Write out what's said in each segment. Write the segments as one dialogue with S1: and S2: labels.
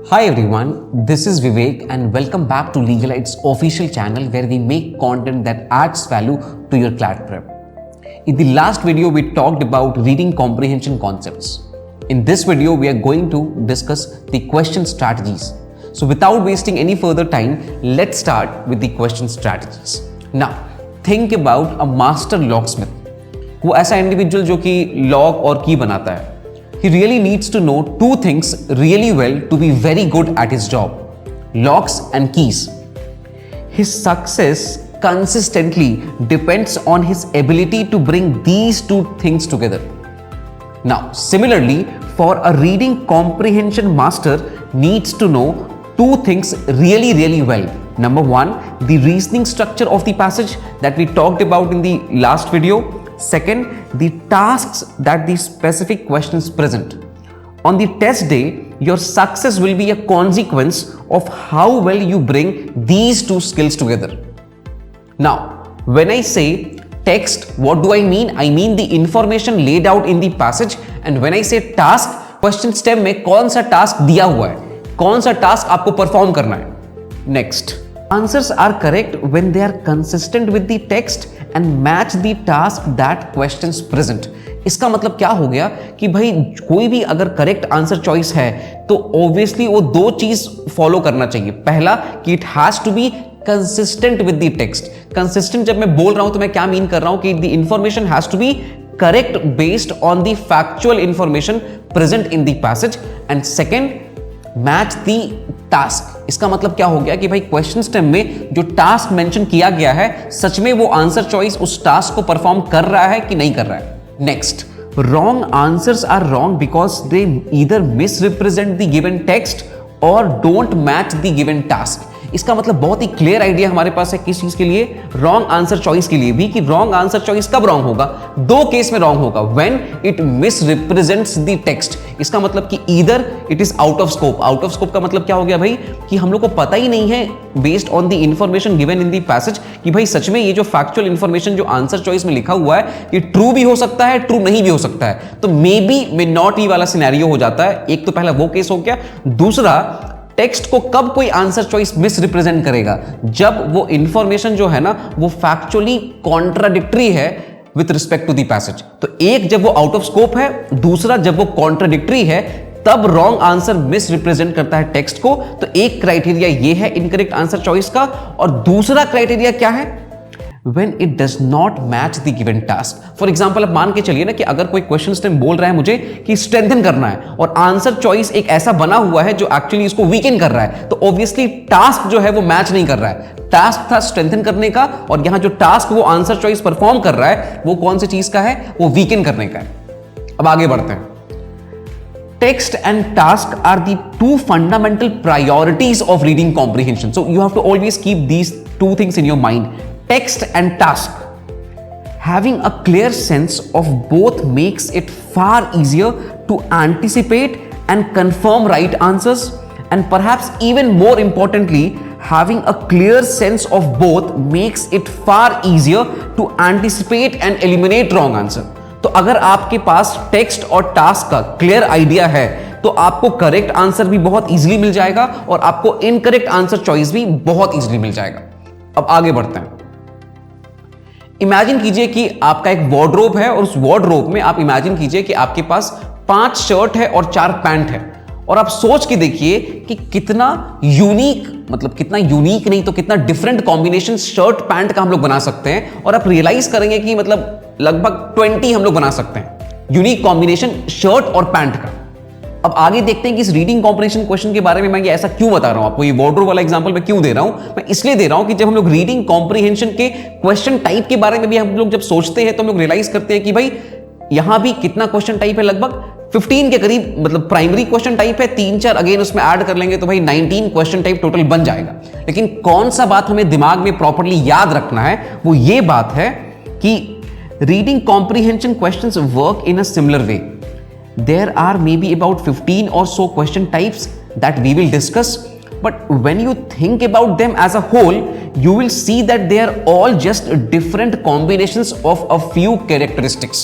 S1: Hi everyone, this is Vivek and welcome back to Legalite's official channel where we make content that adds value to your CLAT prep. In the last video, we talked about reading comprehension concepts. In this video, we are going to discuss the question strategies. So without wasting any further time, let's start with the question strategies. Now, think about a master locksmith. वो ऐसा individual जो कि lock और की बनाता है. He really needs to know two things really well to be very good at his job: locks and keys. His success consistently depends on his ability to bring these two things together. Now, similarly, for a reading comprehension master needs to know two things really well. Number one, the reasoning structure of the passage that we talked about in the last video. Second, the tasks that the specific questions present. On the test day, your success will be a consequence of how well you bring these two skills together. Now, when I say text, what do I mean? I mean the information laid out in the passage. And when I say task, question stem में कौन सा task दिया हुआ है, कौन सा task आपको perform करना है. Next, answers are correct when they are consistent with the text and match the task that questions present. इसका मतलब क्या हो गया कि भाई कोई भी अगर करेक्ट आंसर चॉइस है तो ऑब्वियसली वो दो चीज फॉलो करना चाहिए. पहला कि it has to be consistent with the text. Consistent जब मैं बोल रहा हूं तो मैं क्या मीन कर रहा हूं कि the information has to be correct based on the factual information present in the passage. And second, match the task. इसका मतलब क्या हो गया कि भाई क्वेश्चन स्टेम में जो टास्क मेंशन किया गया है सच में वो आंसर चॉइस उस टास्क को परफॉर्म कर रहा है कि नहीं कर रहा है. Next, wrong answers are wrong because they either misrepresent the given text और don't match the given task. इसका मतलब बहुत ही क्लियर आइडिया हमारे पास है किस चीज के लिए, रॉन्ग आंसर चॉइस के लिए भी, कि रॉन्ग आंसर चॉइस कब रॉन्ग होगा, दो केस में रॉन्ग होगा. When it misrepresents the text. इसका मतलब कि either it is out of scope. Out of scope का मतलब क्या हो गया भाई कि हम लोग को पता ही नहीं है based on the information given in the passage कि भाई सच में ये जो फैक्चुअल इंफॉर्मेशन जो आंसर चॉइस में लिखा हुआ है ये ट्रू भी हो सकता है, ट्रू नहीं भी हो सकता है. तो मे बी मे नॉट ही वाला सिनेरियो हो जाता है. एक तो पहला वो केस हो गया. दूसरा, टेक्स्ट को कब कोई आंसर चॉइस मिस रिप्रेजेंट करेगा, जब वो इंफॉर्मेशन जो है ना वो फैक्चुअली कॉन्ट्राडिक्टरी है with respect to the passage. तो एक जब वो आउट ऑफ स्कोप है, दूसरा जब वो कॉन्ट्राडिक्टरी है, तब रॉन्ग आंसर मिस रिप्रेजेंट करता है टेक्स्ट को. तो एक क्राइटेरिया ये है इनकरेक्ट आंसर चॉइस का, और दूसरा क्राइटेरिया क्या है, when it does not match the given task. For example, अब मान के चलिए ना कि अगर कोई क्वेश्चन स्टेम बोल रहा है मुझे कि स्ट्रेंथन करना है और आंसर चॉइस एक ऐसा बना हुआ है जो एक्चुअली इसको वीकन कर रहा है, तो ऑब्वियसली टास्क जो है वो मैच नहीं कर रहा है. टास्क था स्ट्रेंथन करने का और यहां जो टास्क वो आंसर चॉइस परफॉर्म कर रहा है वो कौन सी चीज का है, वो वीकन करने का है. अब आगे बढ़ते हैं. Text and task are the two fundamental priorities of reading comprehension. So you have to always keep these two things in your mind. Text and task. Having a clear sense of both makes it far easier to anticipate and confirm right answers, and perhaps even more importantly, having a clear sense of both makes it far easier to anticipate and eliminate wrong answer. तो अगर आपके पास text और task का clear idea है तो आपको correct answer भी बहुत इजीली मिल जाएगा और आपको इनकरेक्ट आंसर चॉइस भी बहुत इजीली मिल जाएगा. अब आगे बढ़ते हैं. इमेजिन कीजिए कि आपका एक वार्डरोब है और उस वार्डरोब में आप इमेजिन कीजिए कि आपके पास 5 शर्ट है और 4 पैंट है, और आप सोच के देखिए कि कितना यूनिक, मतलब कितना यूनिक नहीं तो कितना डिफरेंट कॉम्बिनेशन शर्ट पैंट का हम लोग बना सकते हैं. और आप रियलाइज करेंगे कि मतलब लगभग 20 हम लोग बना सकते हैं यूनिक कॉम्बिनेशन शर्ट और पैंट का. अब आगे देखते हैं कि इस रीडिंग कॉम्प्रिहेंशन क्वेश्चन के बारे में मैं ये ऐसा क्यों बता रहा हूं आपको. ये वार्डरोब वाला एग्जांपल मैं क्यों दे रहा हूं, मैं इसलिए दे रहा हूं कि जब हम लोग रीडिंग कॉम्प्रिहेंशन के क्वेश्चन टाइप के बारे में भी हम लोग जब सोचते हैं तो हम लोग रियलाइज करते हैं कि भाई यहां भी कितना क्वेश्चन टाइप है, लगभग 15 के करीब, मतलब प्राइमरी क्वेश्चन टाइप है. 3-4 अगेन उसमें ऐड कर लेंगे तो भाई 19 क्वेश्चन टाइप टोटल बन जाएगा. लेकिन कौन सा बात हमें दिमाग में प्रॉपर्ली याद रखना है, वो ये बात है कि reading comprehension questions work in a similar way. There are maybe about 15 or so question types that we will discuss, but when you think about them as a whole, you will see that they are all just different combinations of a few characteristics.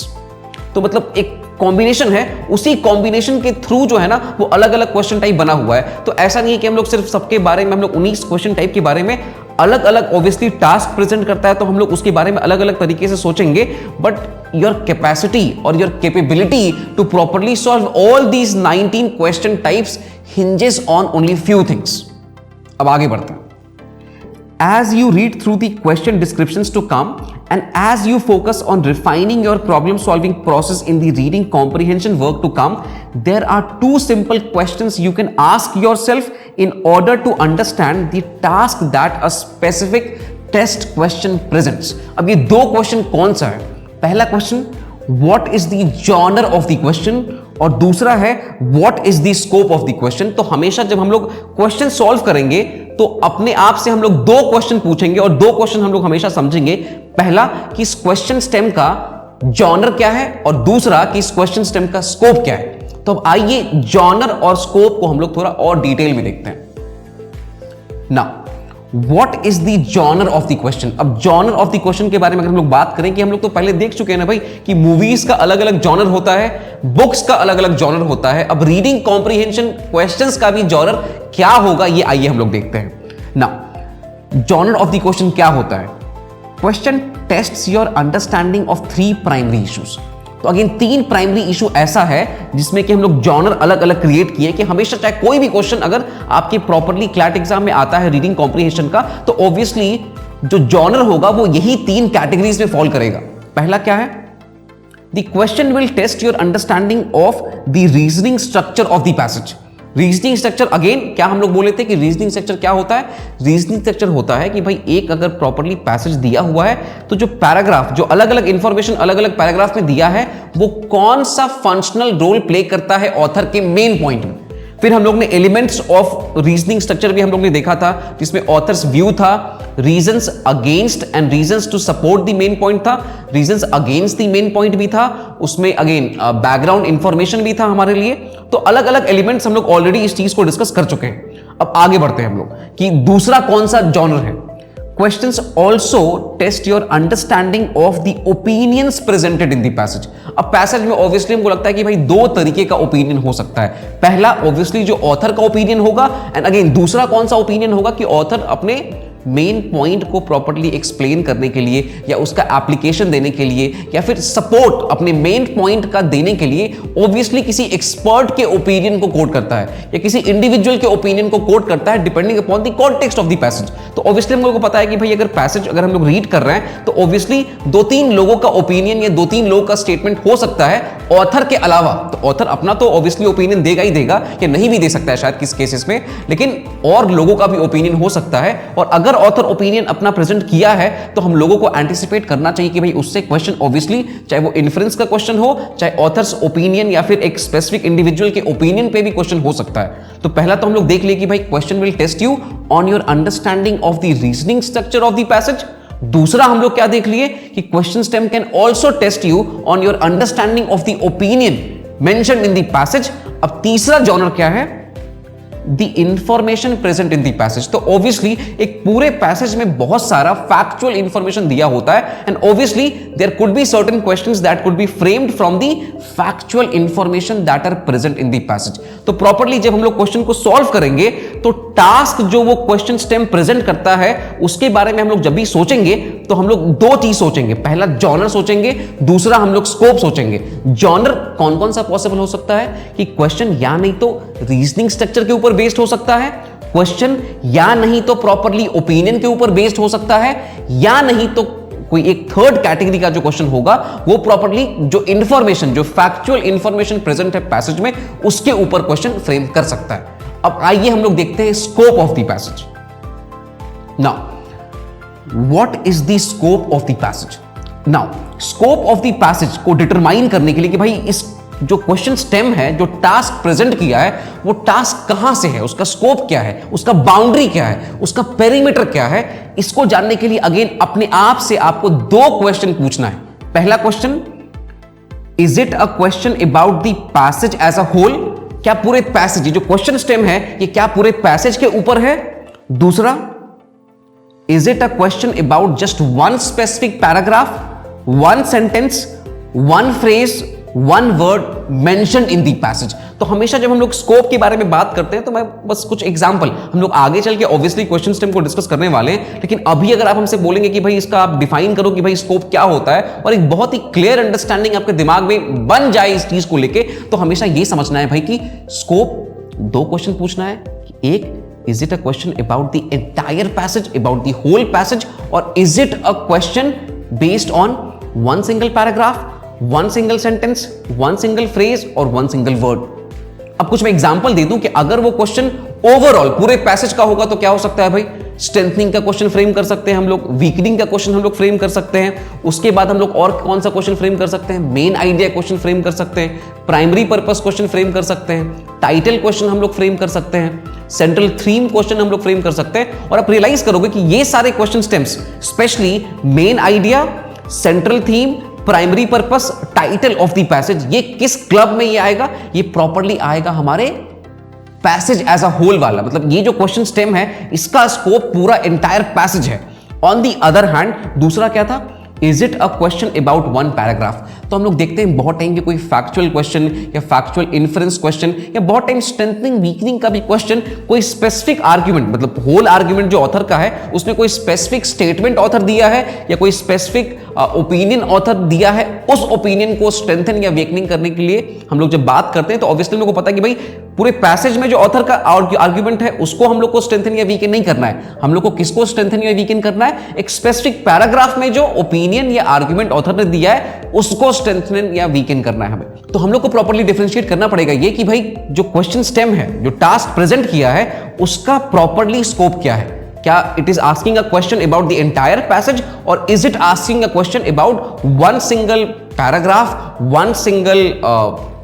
S1: तो मतलब एक combination है, उसी combination के through जो है ना वो अलग अलग क्वेश्चन टाइप बना हुआ है। तो ऐसा नहीं है कि हम लोग सिर्फ सबके बारे में, हम लोग 19 क्वेश्चन टाइप के बारे में अलग अलग ऑब्वियसली टास्क प्रेजेंट करता है तो हम लोग उसके बारे में अलग अलग तरीके से सोचेंगे, बट योर कैपेसिटी और your capability to properly solve all these 19 question types hinges on only few things. अब आगे बढ़ते हैं। As you read through the question descriptions to come and as you focus on refining your problem solving process in the reading comprehension work to come, there are two simple questions you can ask yourself in order to understand the task that a specific test question presents. अब ये दो question कौन सा है? पहला question, what is the genre of the question, और दूसरा है what is the scope of the question। तो हमेशा जब हम लोग क्वेश्चन सॉल्व करेंगे तो अपने आप से हम लोग दो क्वेश्चन पूछेंगे और दो क्वेश्चन हम लोग हमेशा समझेंगे। पहला कि इस क्वेश्चन स्टेम का जॉनर क्या है और दूसरा कि इस क्वेश्चन स्टेम का स्कोप क्या है। तो अब आइए जॉनर और स्कोप को हम लोग थोड़ा और डिटेल में देखते हैं। Now what is the genre of the question. अब जॉनर ऑफ द क्वेश्चन के बारे में अगर हम लोग बात करें कि हम लोग तो पहले देख चुके हैं ना भाई कि मूवीज का अलग अलग जॉनर होता है, बुक्स का अलग अलग जॉनर होता है। अब रीडिंग कॉम्प्रिहेंशन क्वेश्चंस का भी जॉनर क्या होगा ये आइए हम लोग देखते हैं। Now genre of the question क्या होता है? Question tests your understanding of 3 primary issues. तो अगेन 3 प्राइमरी इशू ऐसा है जिसमें कि हम लोग जॉनर अलग अलग क्रिएट किए कि हमेशा चाहे कोई भी क्वेश्चन अगर आपके प्रॉपर्ली क्लैट एग्जाम में आता है रीडिंग कॉम्प्रिहेंशन का, तो ऑब्वियसली जो जॉनर होगा वो यही 3 कैटेगरीज में फॉल करेगा। पहला क्या है? The question will test your understanding of the reasoning structure of the passage. Reasoning structure, again क्या हम लोग बोले थे कि रीजनिंग स्ट्रक्चर क्या होता है? रीजनिंग स्ट्रक्चर होता है कि भाई एक अगर प्रॉपर्ली पैसेज दिया हुआ है तो जो पैराग्राफ, जो अलग अलग इंफॉर्मेशन अलग अलग पैराग्राफ में दिया है वो कौन सा फंक्शनल रोल प्ले करता है ऑथर के मेन पॉइंट में। फिर हम लोग ने एलिमेंट्स ऑफ रीजनिंग स्ट्रक्चर भी हम लोग ने देखा था जिसमें ऑथर्स व्यू था, reasons against and reasons to support the main point था, reasons against the main point भी था, उसमें अगेन बैकग्राउंड इंफॉर्मेशन भी था हमारे लिए। तो अलग अलग एलिमेंट्स हम लोग ऑलरेडी इस चीज को डिस्कस कर चुके हैं। अब आगे बढ़ते हैं हम लोग कि दूसरा कौन सा जॉनर है। Questions also test your understanding of the opinions presented in the passage। अब पैसेज में ऑब्वियसली हमको लगता है कि भाई दो तरीके का ओपिनियन हो सकता है। पहला ऑब्वियसली जो ऑथर का ओपिनियन होगा एंड अगेन दूसरा कौन सा ओपिनियन होगा कि ऑथर अपने मेन पॉइंट को प्रॉपर्ली एक्सप्लेन करने के लिए या उसका एप्लीकेशन देने के लिए या फिर सपोर्ट अपने मेन पॉइंट का देने के लिए ऑब्वियसली किसी एक्सपर्ट के ओपिनियन को कोट करता है या किसी इंडिविजुअल के ओपिनियन को कोट करता है depending upon the context of the passage. तो ऑब्वियसली हम लोगों को पता है कि भाई अगर पैसेज अगर हम लोग रीड कर रहे हैं तो ऑब्वियसली 2-3 लोगों का ओपिनियन या 2-3 लोगों का स्टेटमेंट हो सकता है ऑथर के अलावा। तो ऑथर अपना तो ऑब्वियसली ओपिनियन देगा ही देगा या नहीं भी दे सकता है शायद किस केसेस में, लेकिन और लोगों का भी ओपिनियन हो सकता है। और अगर ऑथर ओपिनियन अपना प्रेजेंट किया है तो हम लोगों को एंटिसिपेट करना चाहिए कि भाई उससे क्वेश्चन ऑब्वियसली चाहे वो इन्फ्रेंस का क्वेश्चन हो, चाहे ऑथर्स ओपिनियन या फिर एक स्पेसिफिक इंडिविजुअल के ओपिनियन पे भी क्वेश्चन हो सकता है। तो पहला तो हम लोग देख लिए कि भाई question will test you on your understanding of the reasoning structure of the passage. दूसरा हम लोग क्या देख लिए कि question stem can also test you on your understanding of the opinion mentioned in the passage. अब तीसरा जॉनर क्या है? The information present in the passage. तो ऑब्वियसली एक पूरे पैसेज में बहुत सारा फैक्चुअल इंफॉर्मेशन दिया होता है and obviously there could be certain questions that could be framed from the factual information that are present in the passage. तो प्रॉपर्ली जब हम लोग क्वेश्चन को सॉल्व करेंगे तो टास्क जो वो क्वेश्चन स्टेम प्रेजेंट करता है उसके बारे में हम लोग जब भी सोचेंगे तो हम लोग दो चीज सोचेंगे। पहला जॉनर सोचेंगे, दूसरा हम लोग स्कोप सोचेंगे। जॉनर कौन कौन सा पॉसिबल हो सकता है कि क्वेश्चन या नहीं तो रीजनिंग स्ट्रक्चर के ऊपर बेस्ड हो सकता है, क्वेश्चन या नहीं तो प्रॉपर्ली ओपिनियन के ऊपर बेस्ड हो सकता है, या नहीं तो कोई एक थर्ड कैटेगरी का जो क्वेश्चन होगा वो प्रॉपर्ली जो इंफॉर्मेशन, जो फैक्चुअल इंफॉर्मेशन प्रेजेंट है पैसेज में उसके ऊपर क्वेश्चन फ्रेम कर सकता है। अब आइए हम लोग देखते हैं scope of the passage. Now what is the scope of the passage? Now scope of the passage को डिटरमाइन करने के लिए कि भाई इस जो क्वेश्चन स्टेम है, जो टास्क प्रेजेंट किया है वो टास्क कहां से है, उसका स्कोप क्या है, उसका बाउंड्री क्या है, उसका पेरीमीटर क्या है, इसको जानने के लिए अगेन अपने आप से आपको दो क्वेश्चन पूछना है। पहला question, is it a question about the passage as a whole? क्या पूरे पैसेज, जो क्वेश्चन स्टेम है ये क्या पूरे पैसेज के ऊपर है? दूसरा, is it a question about just one specific paragraph, one sentence, one phrase one word mentioned in the passage. तो हमेशा जब हम लोग स्कोप के बारे में बात करते हैं तो मैं बस कुछ एग्जांपल, हम लोग आगे चल के ऑब्वियसली क्वेश्चन स्टेम को डिस्कस करने वाले हैं, लेकिन अभी अगर आप हमसे बोलेंगे कि भाई इसका आप डिफाइन करो कि भाई स्कोप क्या होता है और एक बहुत ही क्लियर अंडरस्टैंडिंग आपके दिमाग में बन जाए इस चीज को लेके, तो हमेशा ये समझना है भाई कि स्कोप दो क्वेश्चन पूछना है। एक, is it a question about the entire passage, about the whole passage, or is it a question based on one single paragraph, one single sentence, one single phrase और one single word? अब कुछ मैं example दे दूं कि अगर वो question overall पूरे passage का होगा तो क्या हो सकता है भाई, स्ट्रेंथनिंग का क्वेश्चन फ्रेम कर सकते हैं हम लोग, वीकनिंग का क्वेश्चन हम लोग फ्रेम कर सकते हैं, उसके बाद हम लोग और कौन सा क्वेश्चन फ्रेम कर सकते हैं, मेन आइडिया क्वेश्चन फ्रेम कर सकते हैं, प्राइमरी पर्पस क्वेश्चन फ्रेम कर सकते हैं, टाइटल क्वेश्चन हम लोग फ्रेम कर सकते हैं, सेंट्रल थीम क्वेश्चन हम लोग फ्रेम कर सकते हैं। और आप रियलाइज करोगे कि ये सारे question stems, specially main idea, central theme, primary purpose, title of the passage, ये किस क्लब में ये आएगा, ये प्रॉपर्ली आएगा हमारे पैसेज एज अ होल वाला। मतलब ये जो क्वेश्चन स्टेम है इसका स्कोप पूरा एंटायर पैसेज है। ऑन दी अदर हैंड दूसरा क्या था, is it a question about one paragraph. तो हम लोग देखते हैं बहुत टाइम के कोई फैक्चुअल क्वेश्चन या फैक्चुअल इन्फ्रेंस क्वेश्चन या बहुत टाइम स्ट्रेंथनिंग वीकनिंग का भी क्वेश्चन, कोई स्पेसिफिक आर्ग्यूमेंट, मतलब होल आर्ग्यूमेंट जो ऑथर का है उसमें कोई स्पेसिफिक स्टेटमेंट ऑथर दिया है या कोई स्पेसिफिक ओपिनियन ऑथर दिया है, उस ओपिनियन को स्ट्रेंथन या वीकनिंग करने के लिए हम लोग जब बात करते हैं तो ऑब्वियसली हम लोग को पता है कि भाई पूरे पैसेज में जो ऑथर का आर्ग्यूमेंट है उसको हम लोग को स्ट्रेंथन या वीकन नहीं करना है। हम लोग को किसको स्ट्रेंथन या वीकन करना है, एक स्पेसिफिक पैराग्राफ में जो ओपिनियन या आर्ग्यूमेंट ऑथर ने दिया है उसको स्ट्रेंथन या वीकन करना है हमें। तो हम लोग को प्रॉपर्ली डिफरेंशिएट करना पड़ेगा ये कि भाई जो क्वेश्चन स्टेम है, जो टास्क प्रेजेंट किया है, उसका प्रॉपर्ली स्कोप क्या है। क्या it is asking a question about the entire passage और is it asking a question about one single paragraph, one single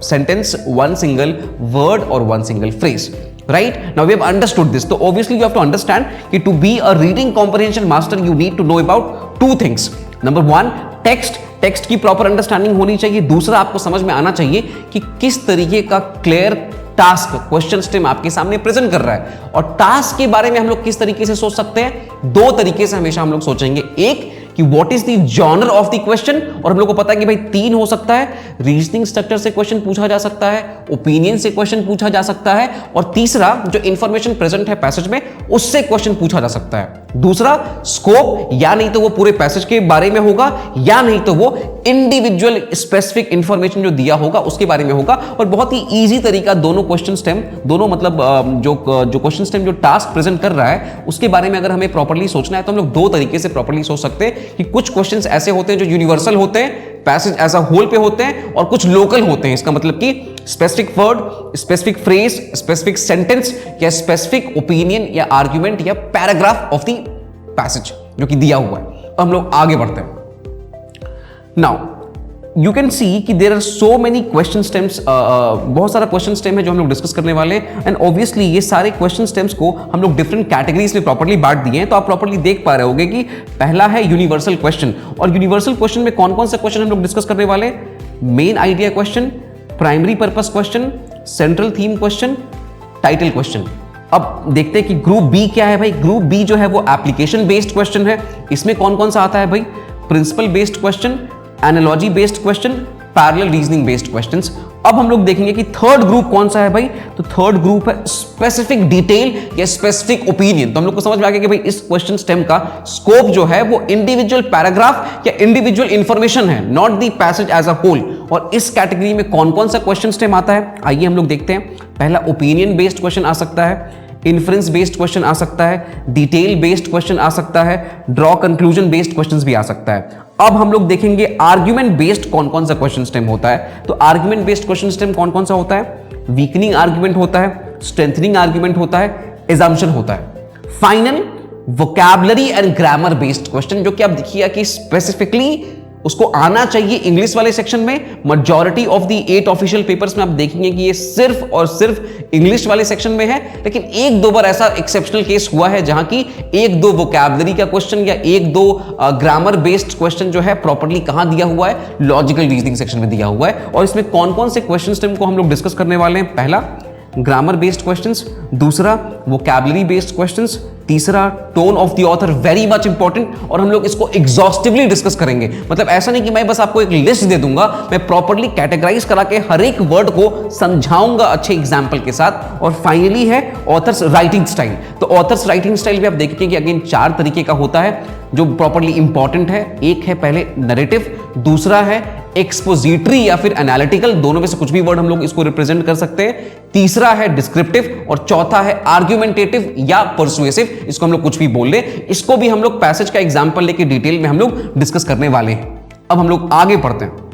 S1: sentence, one single word or one single phrase, right? Now we have understood this, so obviously you have to understand that to be a reading comprehension master you need to know about two things. Number one, text की proper understanding होनी चाहिए। दूसरा, आपको समझ में आना चाहिए कि किस तरीके का क्लियर टास्क क्वेश्चन स्टेम आपके सामने प्रेजेंट कर रहा है। और टास्क के बारे में हम लोग किस तरीके से सोच सकते हैं, दो तरीके से हमेशा हम लोग सोचेंगे। एक कि what is the genre of the question, और हम लोग को पता है कि भाई तीन हो सकता है, रीजनिंग स्ट्रक्चर से क्वेश्चन पूछा जा सकता है, ओपिनियन से क्वेश्चन पूछा जा सकता है, और तीसरा जो इंफॉर्मेशन प्रेजेंट है पैसेज में उससे क्वेश्चन पूछा जा सकता है। दूसरा स्कोप, या नहीं तो वो पूरे पैसेज के बारे में होगा या नहीं तो वो इंडिविजुअल स्पेसिफिक इंफॉर्मेशन जो दिया होगा उसके बारे में होगा। और बहुत ही इजी तरीका, दोनों क्वेश्चन स्टेम, दोनों मतलब जो क्वेश्चन स्टेम जो टास्क प्रेजेंट कर रहा है उसके बारे में अगर हमें प्रॉपर्ली सोचना है तो हम लोग दो तरीके से प्रॉपर्ली सोच सकते हैं कि कुछ क्वेश्चंस ऐसे होते हैं जो यूनिवर्सल होते हैं, पैसेज एज अ होल पे होते हैं, और कुछ लोकल होते हैं। इसका मतलब कि specific word, specific phrase, specific sentence या स्पेसिफिक ओपिनियन या आर्ग्यूमेंट या पैराग्राफ ऑफ द पैसेज जो कि दिया हुआ है। हम लोग आगे बढ़ते हैं। नाउ यू कैन सी कि there are so many question stems, बहुत सारा क्वेश्चन स्टेम है जो हम लोग डिस्कस करने वाले हैं। एंड ऑब्वियसली ये सारे क्वेश्चन स्टेम्स को हम लोग डिफरेंट कैटेगरीज में प्रॉपर्ली बांट दिए हैं। तो आप प्रॉपर्ली देख पा रहे होंगे कि पहला है यूनिवर्सल क्वेश्चन, और यूनिवर्सल क्वेश्चन में कौन कौन से क्वेश्चन हम लोग डिस्कस करने वाले हैं, main idea question, primary purpose question, central theme question, title question. अब देखते हैं कि ग्रुप बी क्या है भाई। ग्रुप बी जो है वो एप्लीकेशन बेस्ड क्वेश्चन है। इसमें कौन कौन सा आता है भाई, principle based question, analogy based question, parallel reasoning based questions. अब हम लोग देखेंगे कि थर्ड ग्रुप कौन सा है भाई, तो थर्ड ग्रुप है स्पेसिफिक डिटेल या स्पेसिफिक ओपिनियन। तो हम लोग को समझ में आ गया कि भाई इस क्वेश्चन स्टेम का स्कोप जो है वो इंडिविजुअल पैराग्राफ या इंडिविजुअल इंफॉर्मेशन है, not the passage as a whole. और इस कैटेगरी में कौन कौन सा क्वेश्चन स्टेम आता है, आइए हम लोग देखते हैं। पहला ओपिनियन बेस्ड क्वेश्चन आ सकता है, इन्फ्रेंस बेस्ड क्वेश्चन आ सकता है, डिटेल बेस्ड क्वेश्चन आ सकता है, ड्रॉ कंक्लूजन बेस्ड क्वेश्चंस भी आ सकता है। अब हम लोग देखेंगे आर्ग्यूमेंट बेस्ड कौन कौन सा क्वेश्चन स्टेम होता है। तो आर्ग्यूमेंट बेस्ड क्वेश्चन स्टेम कौन कौन सा होता है, वीकनिंग आर्ग्यूमेंट होता है, स्ट्रेंथनिंग आर्ग्यूमेंट होता है, एजम्पशन होता है। Final vocabulary and grammar based question, जो कि आप देखिए कि स्पेसिफिकली उसको आना चाहिए इंग्लिश वाले सेक्शन में। Majority of the 8 official papers में आप देखेंगे कि ये सिर्फ और सिर्फ इंग्लिश वाले सेक्शन में है, लेकिन एक दो बार ऐसा एक्सेप्शनल केस हुआ है जहां की एक दो वोकैबुलरी का क्वेश्चन या एक दो ग्रामर बेस्ड क्वेश्चन जो है प्रॉपर्ली कहां दिया हुआ है, लॉजिकल रीजनिंग सेक्शन में दिया हुआ है। और इसमें कौन कौन से क्वेश्चन स्टेम को हम लोग डिस्कस करने वाले हैं। पहला ग्रामर बेस्ड क्वेश्चंस, दूसरा वोकैबुलरी बेस्ड क्वेश्चंस, तीसरा tone of the author, very much important, और हम लोग इसको एग्जॉस्टिवली डिस्कस करेंगे। मतलब ऐसा नहीं कि मैं बस आपको एक लिस्ट दे दूंगा, मैं प्रॉपर्ली कैटेगराइज करा के हर एक वर्ड को समझाऊंगा अच्छे एग्जाम्पल के साथ। और फाइनली है ऑथर्स राइटिंग स्टाइल। तो ऑथर्स राइटिंग स्टाइल भी आप देखेंगे कि अगेन 4 तरीके का होता है जो प्रॉपर्ली इंपॉर्टेंट है। एक है पहले नरेटिव, दूसरा है एक्सपोजिटरी या फिर एनालिटिकल, दोनों में से कुछ भी वर्ड हम लोग इसको रिप्रेजेंट कर सकते हैं। तीसरा है डिस्क्रिप्टिव और चौथा है आर्ग्यूमेंटेटिव या परसुएसिव, इसको हम लोग कुछ भी बोल ले। इसको भी हम लोग पैसेज का एग्जांपल लेके डिटेल में हम लोग डिस्कस करने वाले हैं। अब हम लोग आगे पढ़ते हैं।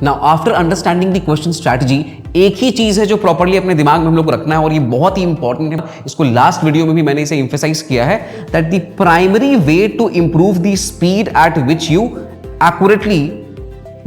S1: Now after understanding the question strategy, एक ही चीज है जो प्रॉपर्ली अपने दिमाग में हम लोग को रखना है, और ये बहुत ही इंपॉर्टेंट है। इसको लास्ट वीडियो में भी मैंने इसे एम्फेसाइज किया है that the primary way to improve the speed at which you accurately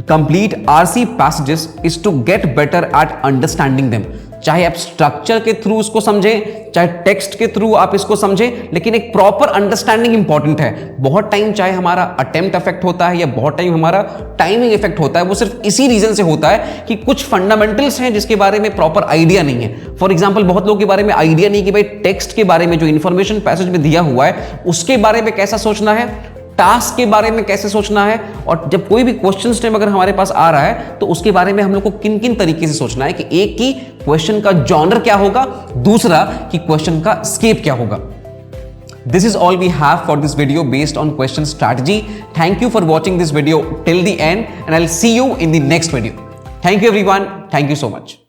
S1: complete RC passages is to get better at understanding them। चाहे आप स्ट्रक्चर के थ्रू इसको समझें, चाहे टेक्स्ट के थ्रू आप इसको समझें, लेकिन एक प्रॉपर अंडरस्टैंडिंग इंपॉर्टेंट है। बहुत टाइम चाहे हमारा अटेम्प्ट इफेक्ट होता है या बहुत टाइम हमारा टाइमिंग इफेक्ट होता है, वो सिर्फ इसी रीजन से होता है कि कुछ फंडामेंटल्स हैं जिसके बारे में प्रॉपर आइडिया नहीं है। फॉर एग्जाम्पल, बहुत लोगों के बारे में आइडिया नहीं कि भाई टेक्स्ट के बारे में जो इंफॉर्मेशन पैसेज में दिया हुआ है उसके बारे में कैसा सोचना है, टास्क के बारे में कैसे सोचना है, और जब कोई भी क्वेश्चन स्टेम अगर हमारे पास आ रहा है तो उसके बारे में हम लोग को किन किन तरीके से सोचना है कि एक की क्वेश्चन का जॉनर क्या होगा, दूसरा कि क्वेश्चन का स्केप क्या होगा। This is all we have for this video based on question strategy. Thank you for watching this video till the end, and I'll see you in the next video. Thank you everyone. Thank you so much.